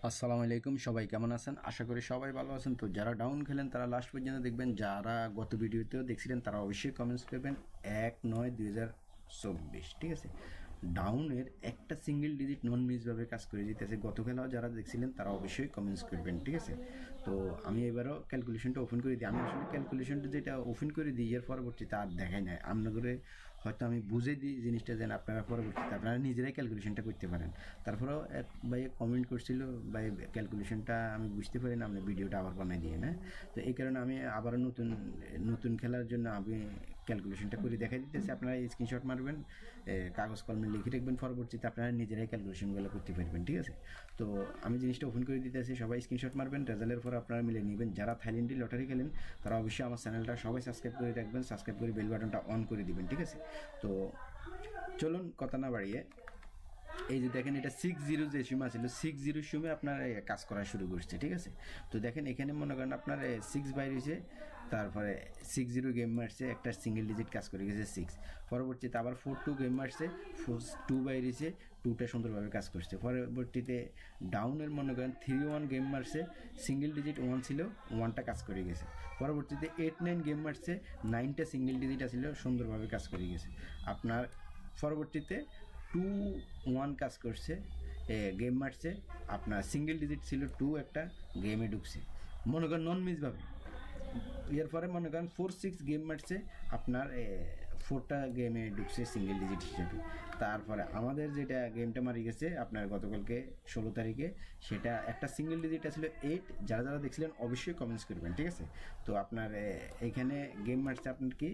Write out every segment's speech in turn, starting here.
আসসালামু আলাইকুম, সবাই কেমন আছেন? আশা করি সবাই ভালো আছেন। তো যারা ডাউন খেলেন তারা লাস্ট পর্যন্ত দেখবেন, যারা গত ভিডিওতেও দেখছিলেন তারা অবশ্যই কমেন্টস করবেন 1/9/2024, ঠিক আছে? ডাউনের একটা সিঙ্গেল ডিজিট নন মিসভাবে কাজ করে দিতেছে। গত খেলাও যারা দেখছিলেন তারা অবশ্যই কমেন্টস করবেন, ঠিক আছে? তো আমি এবারও ক্যালকুলেশনটা ওপেন করে দিই। আমি আসলে ক্যালকুলেশনটা যেটা ওপেন করে দিই এর পরবর্তীতে আর দেখাই না আপনাদের, হয়তো আমি বুঝে দিই জিনিসটা যেন আপনারা পরবর্তীতে আপনারা নিজেরাই ক্যালকুলেশনটা করতে পারেন। তারপরেও এক ভাই কমেন্ট করছিল, ভাই ক্যালকুলেশনটা আমি বুঝতে পারি না, আপনি ভিডিওটা আবার বানাই দিয়ে না। তো এই কারণে আমি আবারও নতুন খেলার জন্য আমি ক্যালকুলেশনটা করে দেখাই দিতেছি। আপনারা স্ক্রিনশট মারবেন, কাগজ কলমে লিখে রাখবেন, পরবর্তীতে আপনারা নিজেরাই ক্যালকুলেশনগুলো করতে পারবেন, ঠিক আছে? তো আমি জিনিসটা ওপেন করে দিতেছি, সবাই স্ক্রিনশট মারবেন, রেজাল্টের পর আপনারা মিলে নেবেন। যারা থাইল্যান্ডি লটারি খেলেন তারা অবশ্যই আমার চ্যানেলটা সবাই সাবস্ক্রাইব করে রাখবেন, সাবস্ক্রাইব করে বেল বাটনটা অন করে দিবেন, ঠিক আছে? তো চলুন কথা না বাড়িয়ে, এই যে দেখেন এটা 60 যে সময় ছিল, 60 সময় আপনার কাজ করা শুরু করছে, ঠিক আছে? তো দেখেন এখানে মনে করেন আপনার 6 বাইরেছে, তারপরে 60 গেম মারছে, একটা সিঙ্গেল ডিজিট কাজ করে গেছে 6। পরবর্তীতে আবার 4-2 গেম মারছে, 2 বাইরেছে, 2টা সুন্দরভাবে কাজ করছে। পরবর্তীতে ডাউনের মনে করেন 3-1 গেম মারছে, সিঙ্গেল ডিজিট 1 ছিল, 1টা কাজ করে গেছে। পরবর্তীতে 8-9 গেম মারছে, 9টা সিঙ্গেল ডিজিট ছিল, সুন্দরভাবে কাজ করে গেছে। আপনার পরবর্তীতে 2-1 কাজ করছে, গেম মারছে, আপনার সিঙ্গেল ডিজিট ছিল 2, একটা গেমে ঢুকছে মনে করেন নন মিসভাবে। এরপরে মনে করেন 4-6 গেম মারছে, আপনার 4টা গেমে ঢুকছে সিঙ্গেল ডিজিট হিসেবে। তারপরে আমাদের যেটা গেমটা মারি গেছে আপনার গতকালকে 16 তারিখে, সেটা একটা সিঙ্গেল ডিজিট ছিল 8। যারা দেখছিলেন অবশ্যই কমেন্টস করবেন, ঠিক আছে? তো আপনার এখানে গেম মারছে আপনার কি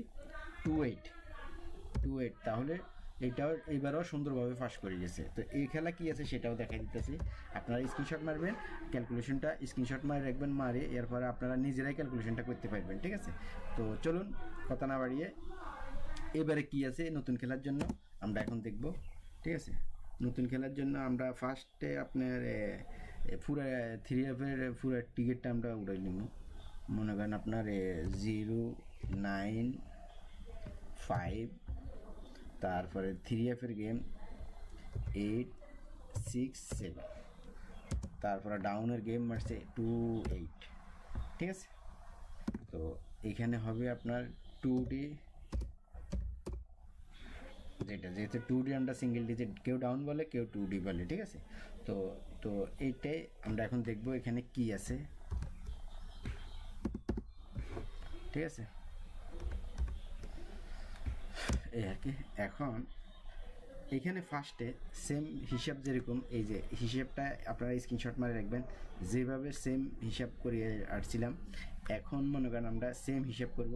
2-8, তাহলে এটাও এইবারও সুন্দরভাবে ফাঁস করে গেছে। তো এই খেলা কি আছে সেটাও দেখাই দিতেছি। আপনারা স্ক্রিনশট মারবেন, ক্যালকুলেশনটা স্ক্রিনশট মারে রাখবেন, মারে এরপরে আপনারা নিজেরাই ক্যালকুলেশনটা করতে পারবেন, ঠিক আছে? তো চলুন কথা না বাড়িয়ে এবারে কি আছে নতুন খেলার জন্য আমরা এখন দেখব, ঠিক আছে? নতুন খেলার জন্য আমরা ফার্স্টে আপনার পুরো 3F-এর পুরো টিকিটটা আমরা উড়াই নিব। মনে করেন আপনার 0-9-5, তারপরে 3F-এর গেম 8-6-7, তারপরে ডাউনের গেম মারছে 2-8, ঠিক আছে? তো এখানে হবে আপনার 2D, যেহেতু 2D আমরা সিঙ্গেল ডিজিট, কেউ ডাউন বলে কেউ 2D বলে, ঠিক আছে? তো তো এইটাই আমরা এখন দেখব এখানে কি আছে, ঠিক আছে? এই আর কি। এখন এখানে ফার্স্টে সেম হিসাব, যেরকম এই যে হিসাবটা আপনারা স্ক্রিনশট মারে রাখবেন, যেভাবে সেম হিসাব করিয়ে আসছিলাম এখন মনে করেন আমরা সেম হিসাব করব।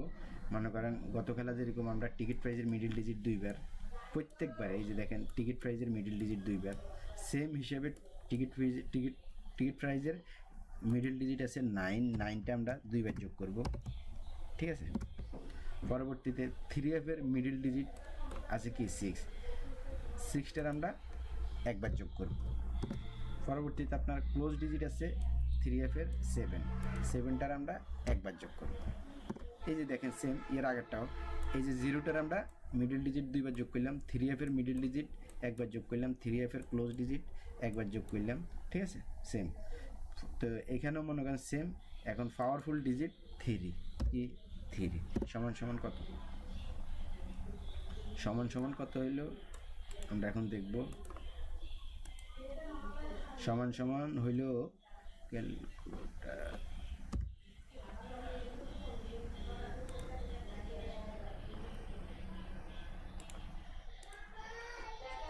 মনে করেন গত খেলা যেরকম আমরা টিকিট প্রাইজের মিডিল ডিজিট 2বার, প্রত্যেকবার এই যে দেখেন টিকিট প্রাইজের মিডিল ডিজিট 2বার, সেম হিসাবে টিকিট প্রাইজের মিডিল ডিজিট আছে 9টা আমরা 2বার যোগ করব, ঠিক আছে? পরবর্তীতে 3F-এর মিডিল ডিজিট আছে কি 6টার আমরা একবার যোগ করব। পরবর্তীতে আপনার ক্লোজ ডিজিট আছে 3F-এর 7টার আমরা একবার যোগ করব। এই যে দেখেন সেম এর আগেরটাও, এই যে 0টার আমরা মিডল ডিজিট 2বার যোগ করলাম, 3F-এর মিডল ডিজিট একবার যোগ করলাম, 3F-এর ক্লোজ ডিজিট একবার যোগ করলাম, ঠিক আছে? সেম। তো এখানেও মনে করেন সেম। এখন পাওয়ারফুল ডিজিট 3 সমান কত, সমান কত হইলো আমরা এখন দেখব। সমান হইল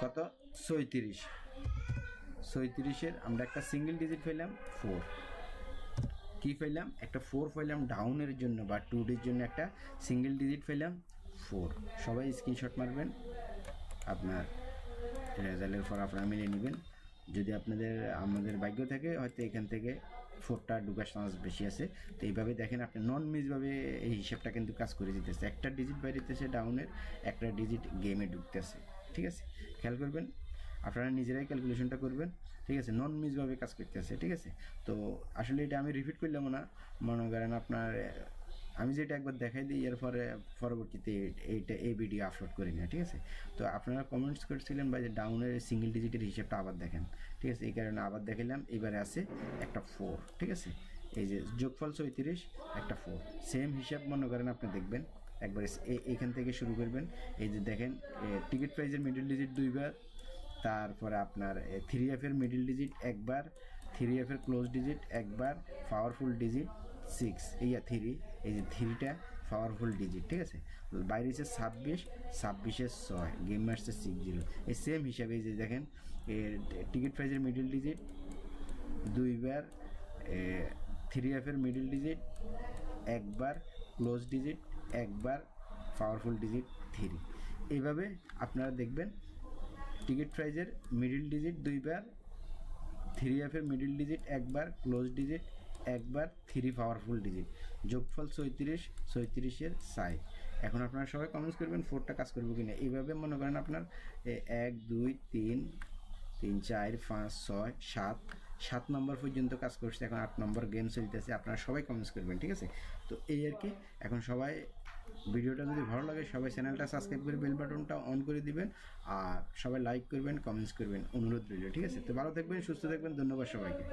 কত, 36-এর আমরা একটা সিঙ্গেল ডিজিট পাইলাম 4। কি পাইলাম? একটা 4 পাইলাম ডাউনের জন্য বা 2Dর জন্য একটা সিঙ্গেল ডিজিট পাইলাম 4। সবাই স্ক্রিনশট মারবেন, আপনার রেজাল্টের পর আপনারা মিলিয়ে নেবেন। যদি আমাদের ভাগ্য থাকে হয়তো এখান থেকে 4টা ঢুকার চান্স বেশি আছে। তো এইভাবে দেখেন আপনি নন মিসভাবে এই হিসাবটা কিন্তু কাজ করে দিতেছে। একটা ডিজিট বাইরেতেছে ডাউনের, একটা ডিজিট গেমে ঢুকতেছে, ঠিক আছে? খেয়াল করবেন, আপনারা নিজেরাই ক্যালকুলেশনটা করবেন, ঠিক আছে? নন মিসভাবে কাজ করতেছে, ঠিক আছে? তো আসলে এটা আমি রিপিট করলাম না, মনে করেন আপনার আমি যেটা একবার দেখাই দিই, এর পরে পরবর্তীতে এই ভিডিও আপলোড করি না, ঠিক আছে? তো আপনারা কমেন্টস করছিলেন ভাই যে ডাউনের সিঙ্গেল ডিজিটের হিসাবটা আবার দেখেন, ঠিক আছে? এই কারণে আবার দেখালাম। এবারে আছে একটা 4, ঠিক আছে? এই যে যোগফল 34 একটা 4, সেম হিসাব মনে করেন আপনি দেখবেন একবার এখান থেকে শুরু করবেন। এই যে দেখেন টিকিট প্রাইসের মিডল ডিজিট 2বার, তারপরে আপনার 3F এর মিডল ডিজিট একবার, 3F এর ক্লোজ ডিজিট একবার, পাওয়ারফুল ডিজিট 6, এই 3, এই যে 3টা পাওয়ারফুল ডিজিট, ঠিক আছে? বাইরে হচ্ছে 26, 26-এর 6, গেম মারছে 60। এই সেম হিসাবে এই যে দেখেন টিকিট প্রাইসের মিডল ডিজিট 2বার, 3F এর মিডল ডিজিট একবার, ক্লোজ ডিজিট একবার, পাওয়ারফুল ডিজিট 3। এইভাবে আপনারা দেখবেন টিকিট প্রাইজের মিডল ডিজিট 2বার, 3F এর মিডল ডিজিট একবার, ক্লোজ ডিজিট একবার, 3 পাওয়ারফুল ডিজিট, যোগফল 34, 34-এর 6। এখন আপনারা সবাই কমেন্টস করবেন 4টা কাজ করবো কিনা। এইভাবে মনে করেন আপনার 1 2 3 3 4 5 6 7 7 নম্বর পর্যন্ত কাজ করছে। এখন 8 নম্বর গেম চলতেছে, আপনারা সবাই কমেন্টস করবেন, ঠিক আছে? তো এই আর কি। এখন সবাই ভিডিওটা যদি ভালো লাগে সবাই চ্যানেলটা সাবস্ক্রাইব করে বেল বাটনটা অন করে দিবেন, আর সবাই লাইক করবেন, কমেন্টস করবেন, অনুরোধ রইল, ঠিক আছে? তো ভালো থাকবেন, সুস্থ থাকবেন, ধন্যবাদ সবাইকে।